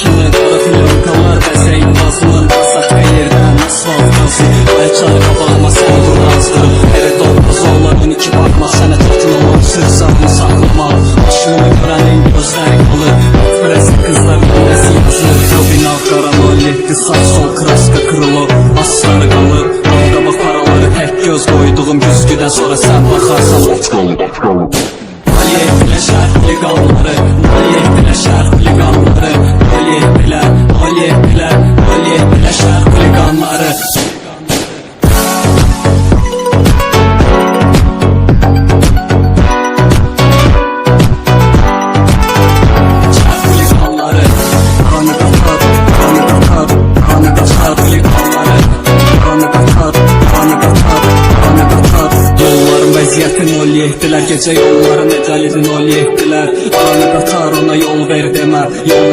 kimi qara filyonkalar bəzəyib bazılır Qasaq yerdən asfalt qazı Ayçar qabağıma sən durazdır Eri dolmaz onların iki bakma Sənə çətin olan sırsamı saxlamaq Başını görənin gözləri qalır Fırəsi qızlar gündəsi yazır Robina qaranol yetdi sağ sol kraska kırılır Asları qalır Qavqama paraları tək göz qoyduğum güzgüdən sonra sən baxarsan Maliyə etdilər şərhli qanları Maliyə etdilər şərhli qanları Maliyə etdilər, maliyə etdilər Maliyə etdilər şərhli qanları Vəziyyətin ol yetdilər Gecə yolların əcəlidin ol yetdilər Qanı qatar ona